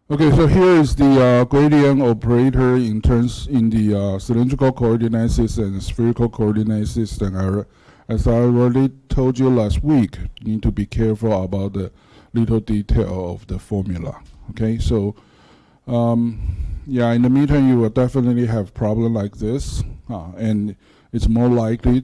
Okay, so here is the gradient operator in the cylindrical coordinate system and spherical coordinate system. As I already told you last week, you need to be careful about the little detail of the formula. Okay, so yeah, in the midterm you will definitely have problem like this, and it's more likely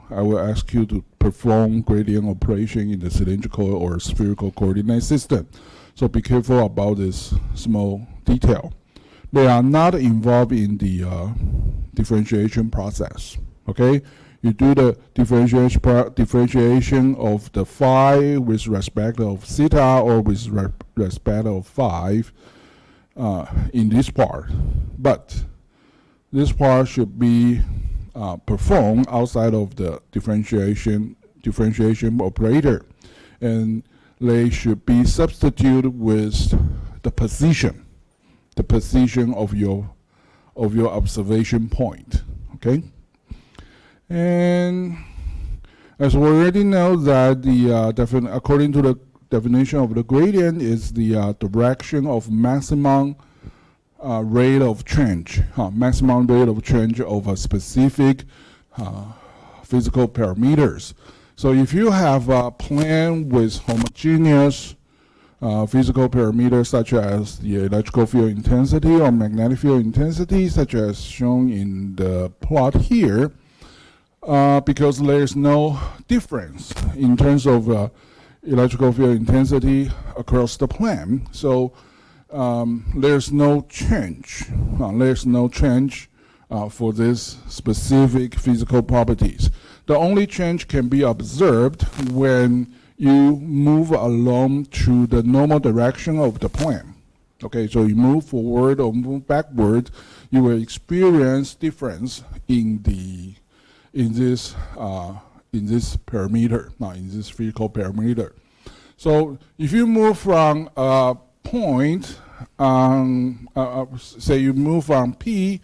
I will ask you to perform gradient operation in the cylindrical or spherical coordinate system. So be careful about this small detail. They are not involved in the differentiation process. Okay, you do the differentiation of the phi with respect of theta or with respect of phi in this part, but this part should be performed outside of the differentiation operator, and they should be substituted with the position of your observation point. Okay, and as we already know that the according to the definition of the gradient is the direction of maximum rate of change, maximum rate of change of a specific physical parameters. So if you have a plane with homogeneous physical parameters such as the electrical field intensity or magnetic field intensity, such as shown in the plot here, because there's no difference in terms of electrical field intensity across the plane, so there's no change. For this specific physical properties. The only change can be observed when you move along to the normal direction of the plane. Okay, so you move forward or move backward, you will experience difference in this parameter, in this physical parameter. So if you move from a point, say you move from P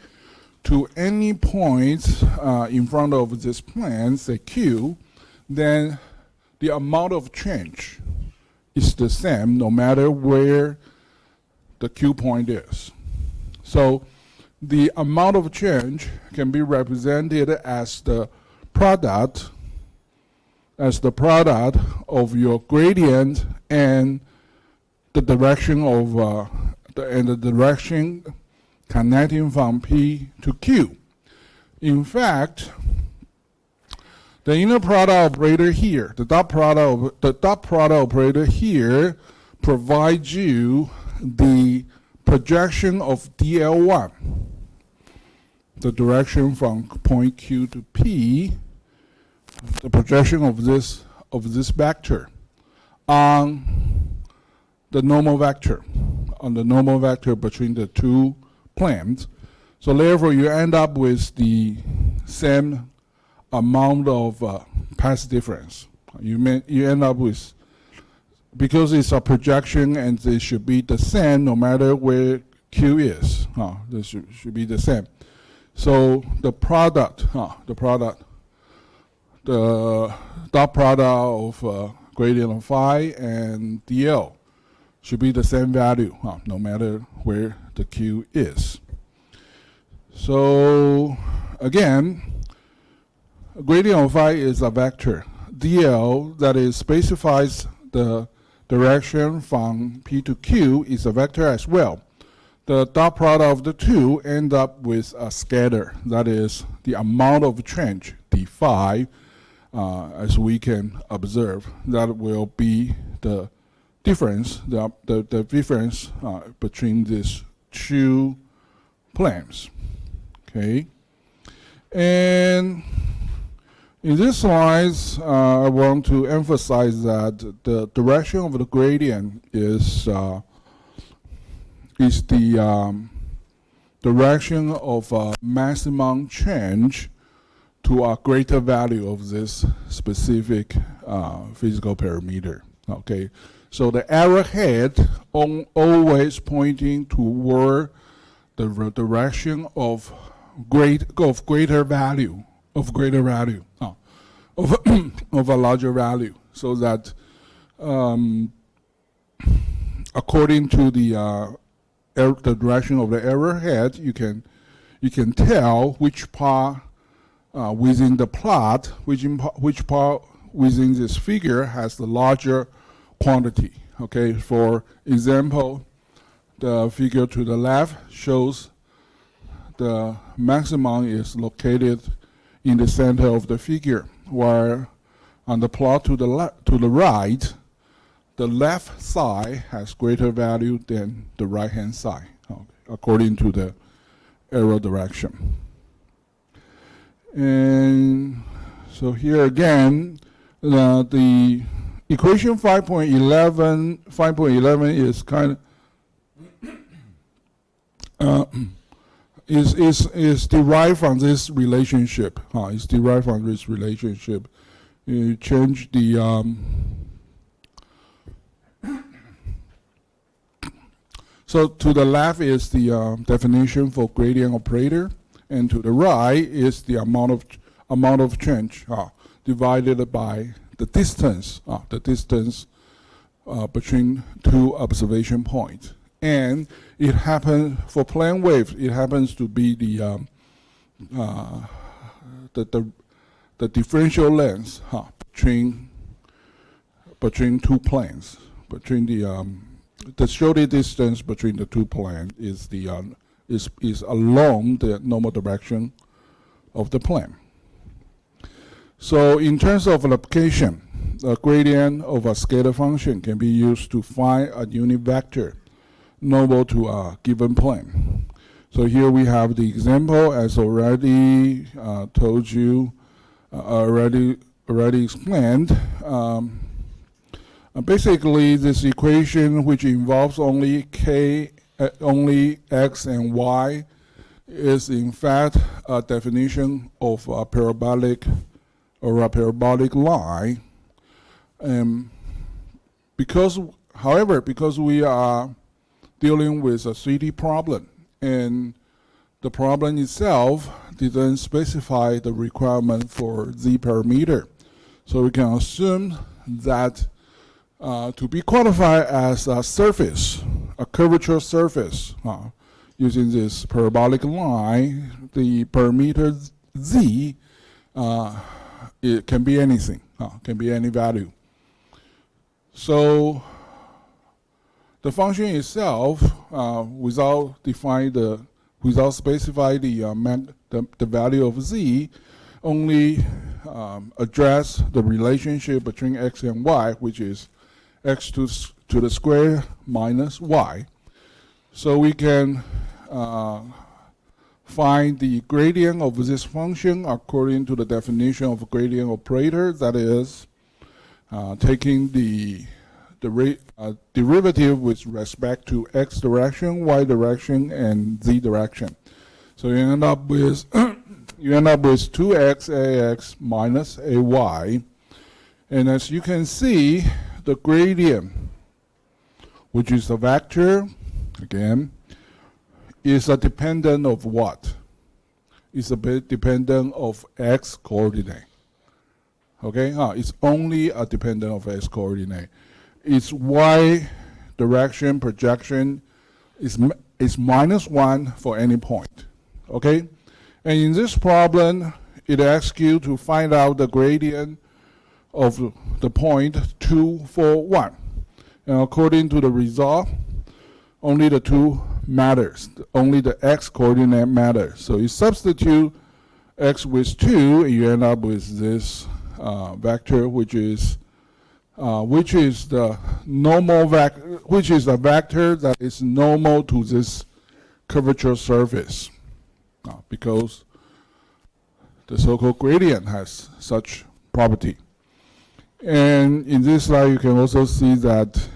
to any point in front of this plane, say Q, then the amount of change is the same no matter where the Q point is. So the amount of change can be represented as the product of your gradient and the direction of the direction connecting from P to Q. In fact, the inner product operator here, the dot product operator here provides you the projection of DL1, the direction from point Q to P, the projection of this vector on the normal vector, between the two planes. So therefore you end up with the same amount of path difference. You end up with, because it's a projection and they should be the same no matter where Q is. This should be the same. So the dot product of gradient of phi and dl should be the same value, no matter where the Q is. So again, gradient of phi is a vector. dl, that is specifies the direction from P to Q, is a vector as well. The dot product of the two end up with a scatter, that is the amount of change, d phi, as we can observe. That will be the difference, the difference between these two planes. Okay, and in this slide, I want to emphasize that the direction of the gradient is the direction of maximum change to a greater value of this specific physical parameter. Okay, so the arrowhead always pointing toward the direction of greater value, of a larger value, so that according to the the direction of the arrowhead, you can tell which part within the plot, which part within this figure has the larger quantity. Okay, for example, the figure to the left shows the maximum is located in the center of the figure, while on the plot to the right, the left side has greater value than the right-hand side, according to the arrow direction. And so here again, the equation 5.11 is kind of is derived from this relationship. It's derived from this relationship. You change the so to the left is the definition for gradient operator, and to the right is the amount of change divided by the distance between two observation points. And it happens for plane waves. It happens to be the differential length between two planes. Between the shortest distance between the two planes is is along the normal direction of the plane. So in terms of application, the gradient of a scalar function can be used to find a unit vector normal to a given plane. So here we have the example, as already told you, already explained. Basically, this equation, which involves only x and y, is in fact a definition of a parabolic line. However, because we are dealing with a 3D problem, and the problem itself didn't specify the requirement for z parameter, so we can assume that to be qualified as a surface, a curvature surface, using this parabolic line, the parameter z, it can be anything, can be any value. So the function itself, without specifying the value of z, only address the relationship between x and y, which is x to the square minus y. So we can find the gradient of this function according to the definition of gradient operator, that is, taking the derivative with respect to x direction, y direction, and z direction. So you end up with 2x ax minus ay, and as you can see, the gradient, which is the vector, again, is a dependent of what? It's a bit dependent of x coordinate. Okay, it's only a dependent of x coordinate. Its y direction projection is -1 for any point. Okay, and in this problem, it asks you to find out the gradient of the point 2, 4, 1. And according to the result, only the two matters. Only the x coordinate matters. So you substitute x with 2, and you end up with this vector, which is the normal vector, which is a vector that is normal to this curvature surface, because the so-called gradient has such property. And in this slide, you can also see that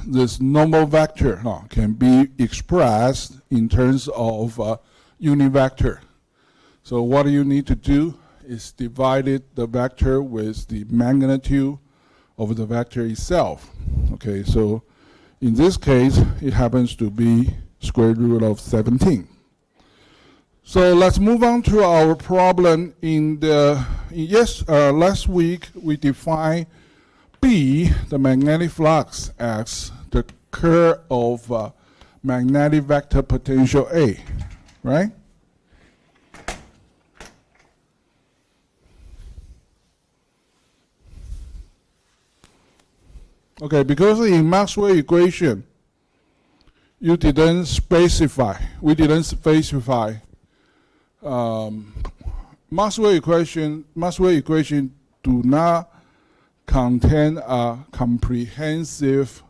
this normal vector can be expressed in terms of unit vector. So what you need to do is divide the vector with the magnitude of the vector itself. Okay, so in this case, it happens to be square root of 17. So let's move on to our problem. Last week we defined B, the magnetic flux, as the curve of magnetic vector potential A, right? Okay, because in Maxwell equation, we didn't specify Maxwell equation do not contain a comprehensive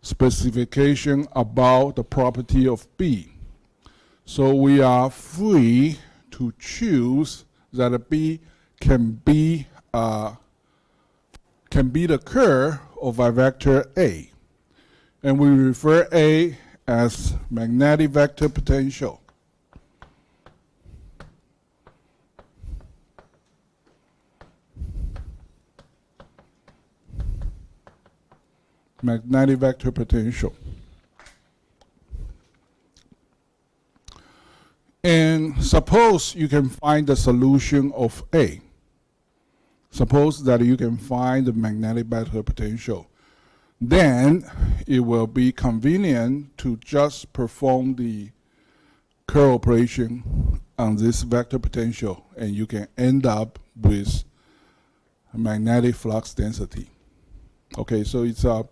specification about the property of B. So we are free to choose that B can be the curve of a vector A. And we refer A as magnetic vector potential. Magnetic vector potential. And suppose you can find the solution of A. Suppose that you can find the magnetic vector potential. Then it will be convenient to just perform the curl operation on this vector potential, and you can end up with magnetic flux density. Okay, so it's a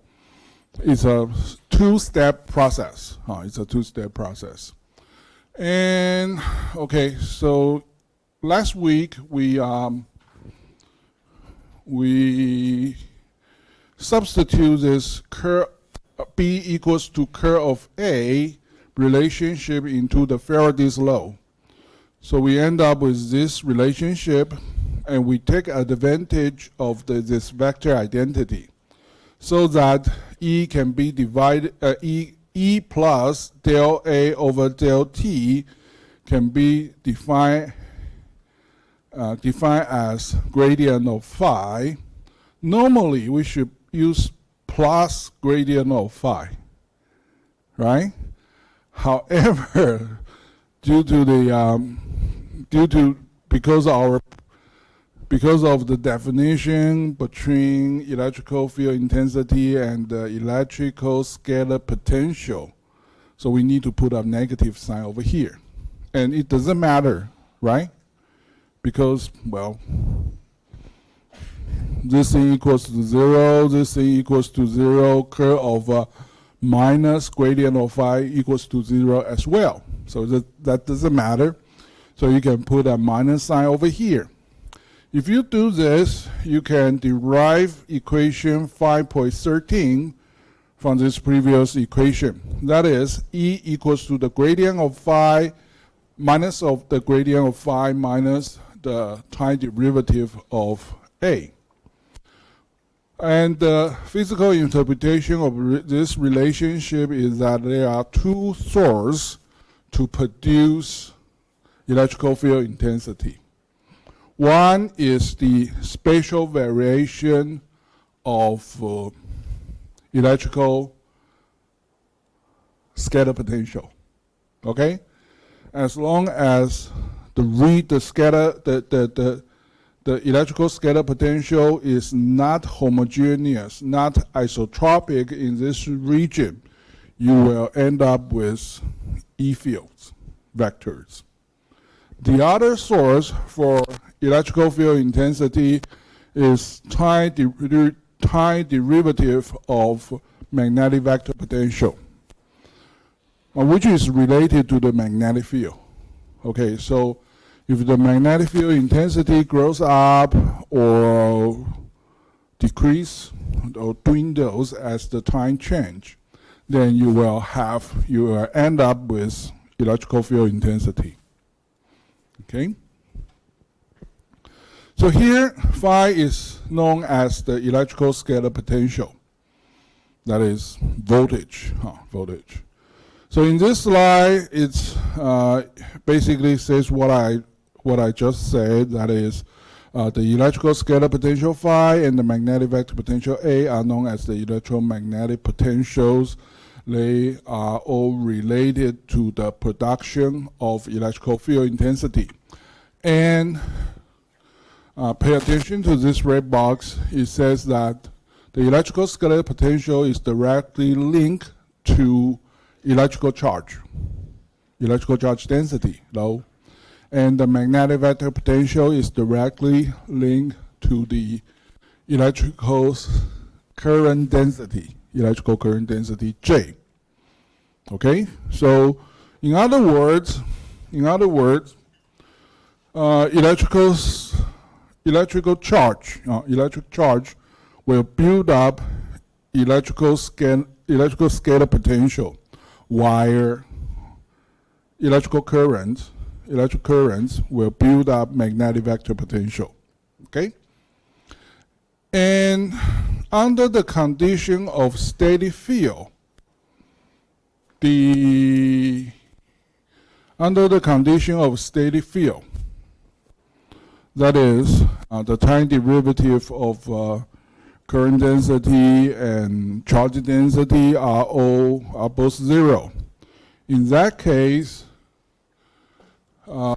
two-step process. It's a two-step process. And okay, so last week we substitute this curve B equals to curve of A relationship into the Faraday's law. So we end up with this relationship, and we take advantage of this vector identity, so that E can be divided, E plus del A over del T can be defined as gradient of phi. Normally, we should use plus gradient of phi, right? However, because of the definition between electrical field intensity and the electrical scalar potential, so we need to put a negative sign over here. And it doesn't matter, right? Because, well, this thing equals to 0, this thing equals to 0, curve of minus gradient of phi equals to 0 as well. So that doesn't matter. So you can put a minus sign over here. If you do this, you can derive equation 5.13 from this previous equation. That is, E equals to the gradient of phi minus of the gradient of phi minus the time derivative of A. And the physical interpretation of this relationship is that there are two sources to produce electrical field intensity. One is the spatial variation of electrical scalar potential. Okay, as long as the electrical scalar potential is not homogeneous, not isotropic in this region, you will end up with E fields, vectors. The other source for electrical field intensity is time derivative of magnetic vector potential, which is related to the magnetic field. Okay, so if the magnetic field intensity grows up or decrease or dwindles as the time change, then you will end up with electrical field intensity. Okay. So here, phi is known as the electrical scalar potential. That is voltage. Voltage. So in this slide, it's basically says what I just said. That is, the electrical scalar potential phi and the magnetic vector potential A are known as the electromagnetic potentials. They are all related to the production of electrical field intensity. And pay attention to this red box. It says that the electrical scalar potential is directly linked to electrical charge density, low. And the magnetic vector potential is directly linked to the electrical current density, J. Okay, so in other words, electric charge will build up electrical scalar potential, while electric currents will build up magnetic vector potential. Okay, and under the condition of steady field, that is, the time derivative of current density and charge density are both 0. In that case, the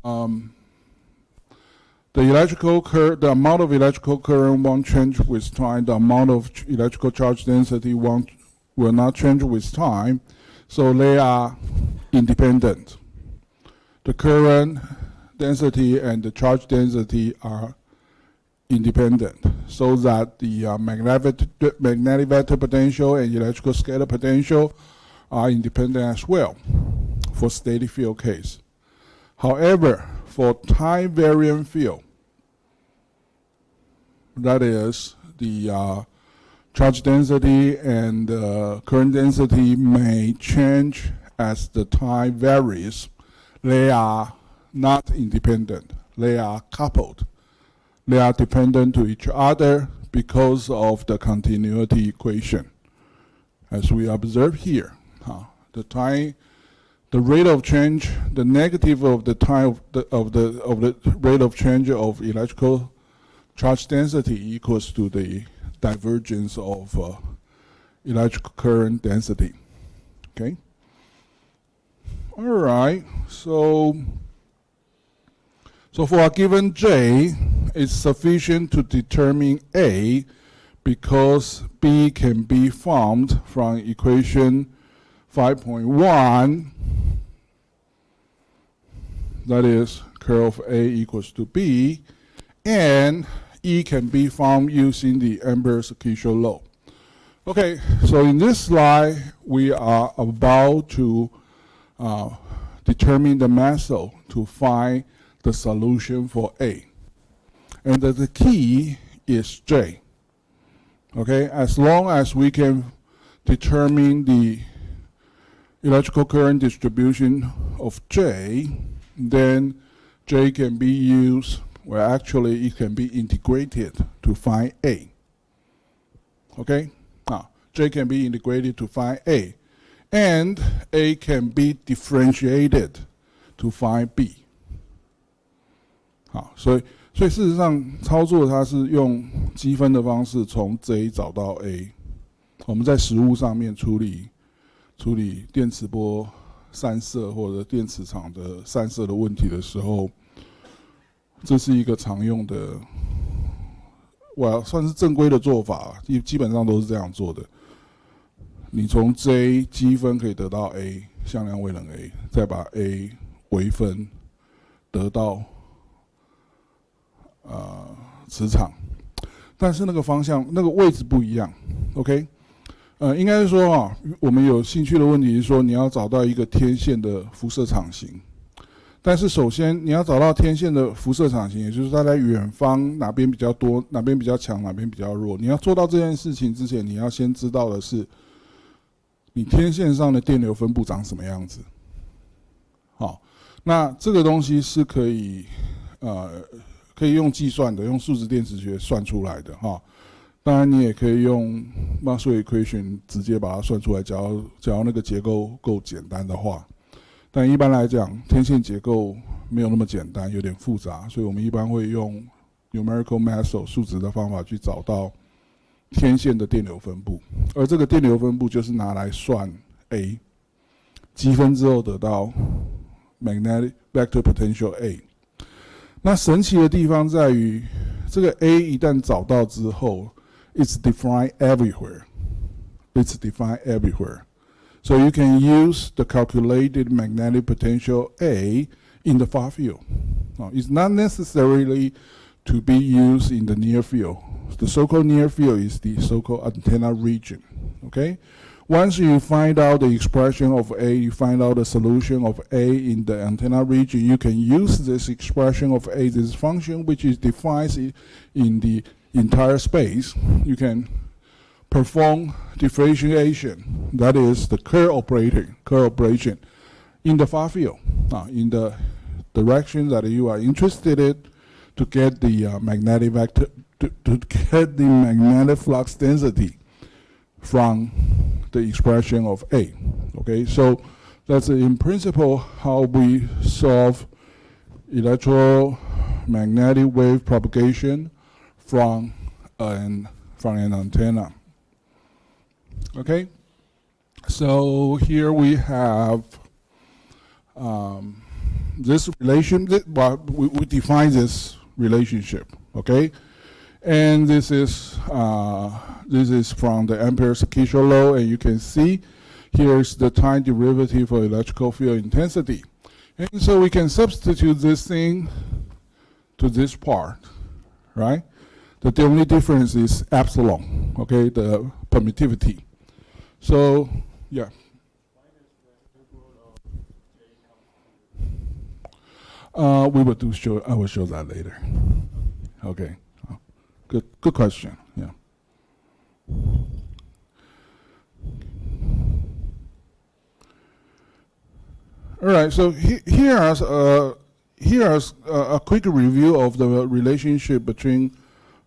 amount of electrical current won't change with time. The amount of electrical charge density will not change with time. So they are independent. The current density and the charge density are independent, so that the magnetic vector potential and electrical scalar potential are independent as well for steady field case. However, for time variant field, that is, the charge density and current density may change as the time varies. They are not independent. They are coupled. They are dependent to each other because of the continuity equation, as we observe here. The rate of change, the negative of the time of the rate of change of electrical charge density equals to the divergence of electrical current density. Okay. All right. So for a given J, it's sufficient to determine A, because B can be formed from equation 5.1. That is, curl of A equals to B, and E can be found using the Ampere's-Kirchhoff law. Okay, so in this slide, we are about to determine the method to find the solution for A. And the key is J. Okay, as long as we can determine the electrical current distribution of J, then J can be used, well, actually it can be integrated to find A. Okay, now J can be integrated to find A, and A can be differentiated to find B. 好，所以事实上操作它是用积分的方式从 J 找到 A。我们在实物上面处理电磁波散射或者电磁场的散射的问题的时候，这是一个常用的，算是正规的做法，基本上都是这样做的。你从 J 积分可以得到 A 向量位能 A， 再把 A 微分得到磁场，但是那个方向、那个位置不一样。OK， 应该是说我们有兴趣的问题是说，你要找到一个天线的辐射场型。但是首先你要找到天线的辐射场型，也就是它在远方哪边比较多、哪边比较强、哪边比较弱。你要做到这件事情之前，你要先知道的是，你天线上的电流分布长什么样子。好，那这个东西是可以用计算的，用数值电磁学算出来的哈。当然，你也可以用 Maxwell equation 直接把它算出来，只要那个结构够简单的话。但一般来讲，天线结构没有那么简单，有点复杂，所以我们一般会用 numerical method 数值的方法去找到天线的电流分布，而这个电流分布就是拿来算 A， 积分之后得到 magnetic vector potential A。那神奇的地方在于，这个 A 一旦找到之后， it's defined everywhere. It's defined everywhere. So you can use the calculated magnetic potential A in the far field. It's not necessarily to be used in the near field. The so-called near field is the so-called antenna region, okay? Once you find out the expression of A, you find out the solution of A in the antenna region, you can use this expression of A, this function, which is defined in the entire space. You can perform differentiation, that is the curve operation in the far field, in the direction that you are interested in to get the magnetic vector, to get the magnetic flux density from the expression of A. Okay, so that's in principle how we solve electromagnetic wave propagation from an antenna. Okay, so here we have this relation. We define this relationship. Okay, and this is from the Ampere-Circuitial law, and you can see here's the time derivative for electrical field intensity. And so we can substitute this thing to this part, right? The only difference is epsilon, okay, the permittivity. So, yeah. I will show that later. Okay. Good question. Yeah. All right. So here's a quick review of the relationship between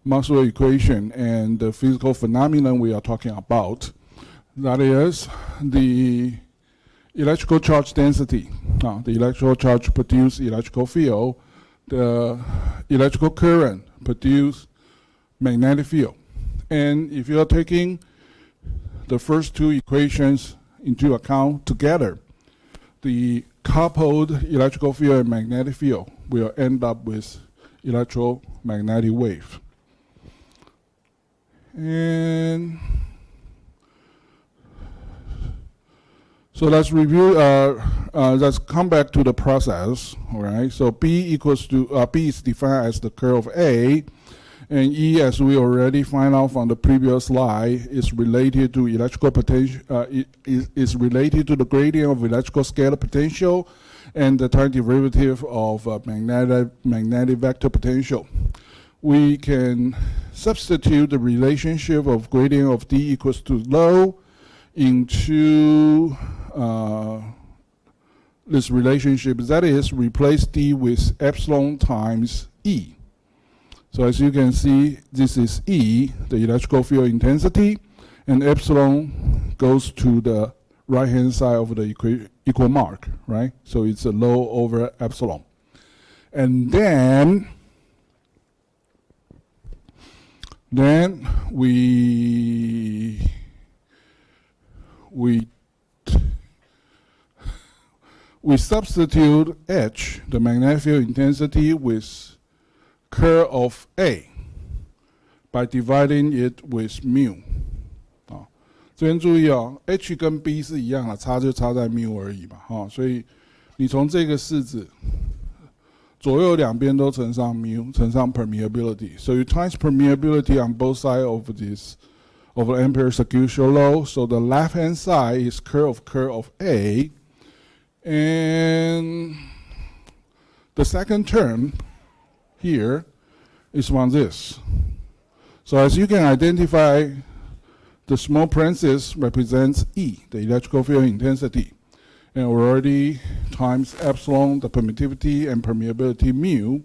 Maxwell equation and the physical phenomenon we are talking about. That is the electrical charge density. The electrical charge produce electrical field. The electrical current produce magnetic field. And if you are taking the first two equations into account together, the coupled electrical field and magnetic field will end up with electromagnetic wave. And so let's review, let's come back to the process, all right? So B equals to, B is defined as the curve of A, and E, as we already find out from the previous slide, is related to electrical potential, is related to the gradient of electrical scalar potential and the time derivative of magnetic vector potential. We can substitute the relationship of gradient of D equals to low into this relationship, that is, replace D with epsilon times E. So as you can see, this is E, the electrical field intensity, and epsilon goes to the right-hand side of the equal mark, right? So it's a low over epsilon. And then we substitute H, the magnetic field intensity, with curve of A by dividing it with mu. 这边注意哦 ，H 跟 B 是一样的，差就差在 mu 而已嘛，所以你从这个式子左右两边都乘上 mu， 乘上 permeability. So you times permeability on both sides of this of the Ampere-Circuitial law. So the left-hand side is curve of A, and the second term here is from this. So as you can identify, the small parenthesis represents E, the electrical field intensity, and already times epsilon, the permittivity and permeability mu,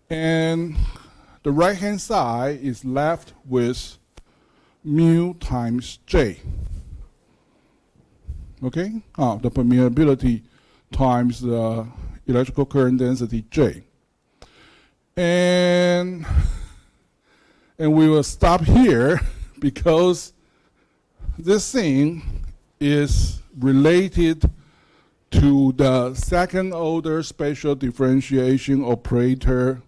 and the right-hand side is left with mu times J. Okay, the permeability times the electrical current density J. And we will stop here because this thing is related to the second order spatial differentiation operator,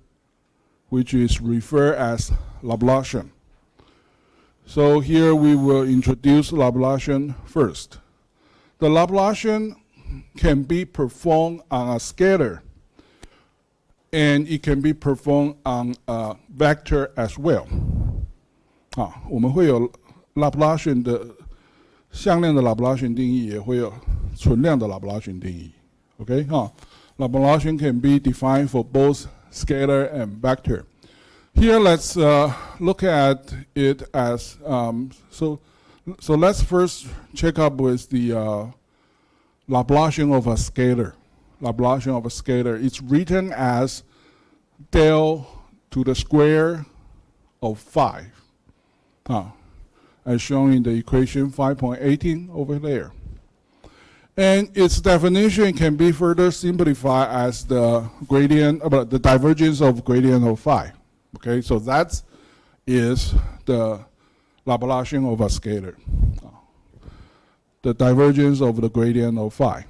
which is referred as Laplacian. So here we will introduce Laplacian first. The Laplacian can be performed on a scalar, and it can be performed on a vector as well. 我们会有 Laplacian 的向量的 Laplacian 定义，也会有存量的 Laplacian 定义。Okay, Laplacian can be defined for both scalar and vector. Here, let's look at it as so let's first check up with the Laplacian of a scalar. Laplacian of a scalar. It's written as del to the square of 5, as shown in the equation 5.18 over there. And its definition can be further simplified as the gradient, the divergence of gradient of phi. Okay, so that is the Laplacian of a scalar. The divergence of the gradient of phi.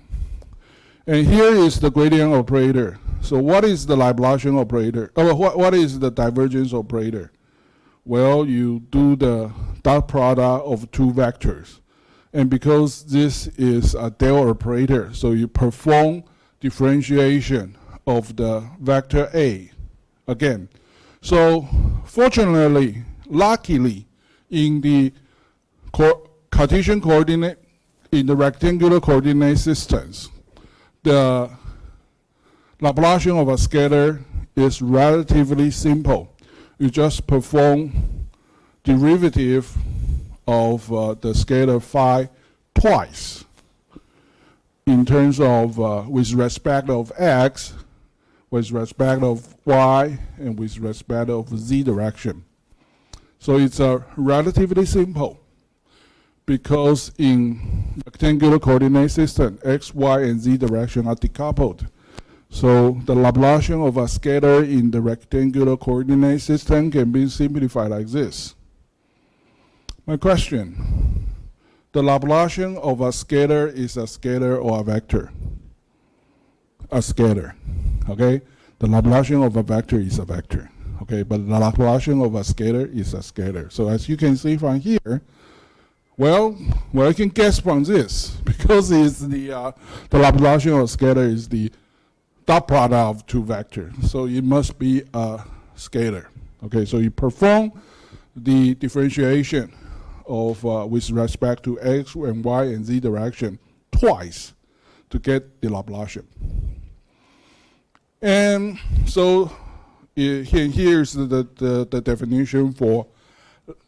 And here is the gradient operator. So what is the Laplacian operator? What is the divergence operator? Well, you do the dot product of two vectors. And because this is a del operator, so you perform differentiation of the vector A again. So fortunately, luckily, in the Cartesian coordinate, in the rectangular coordinate systems, the Laplacian of a scalar is relatively simple. You just perform derivative of the scalar phi twice in terms of with respect of x, with respect of y, and with respect of z direction. So it's relatively simple because in rectangular coordinate system, x, y, and z direction are decoupled. So the Laplacian of a scalar in the rectangular coordinate system can be simplified like this. My question, the Laplacian of a scalar is a scalar or a vector? A scalar, okay? The Laplacian of a vector is a vector, okay? But the Laplacian of a scalar is a scalar. So as you can see from here, well, I can guess from this, because it's the Laplacian of scalar is the dot product of two vectors. So it must be a scalar, okay? So you perform the differentiation of with respect to x and y and z direction twice to get the Laplacian. And so here's the definition for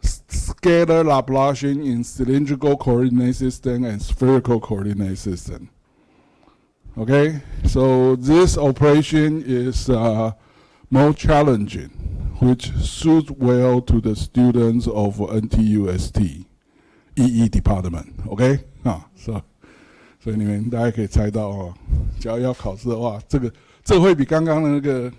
scalar Laplacian in cylindrical coordinate system and spherical coordinate system. Okay, so this operation is more challenging, which suits well to the students of NTUST EE department. Okay, so anyway, 大家可以猜到哦，只要考试的话，这会比刚刚的那个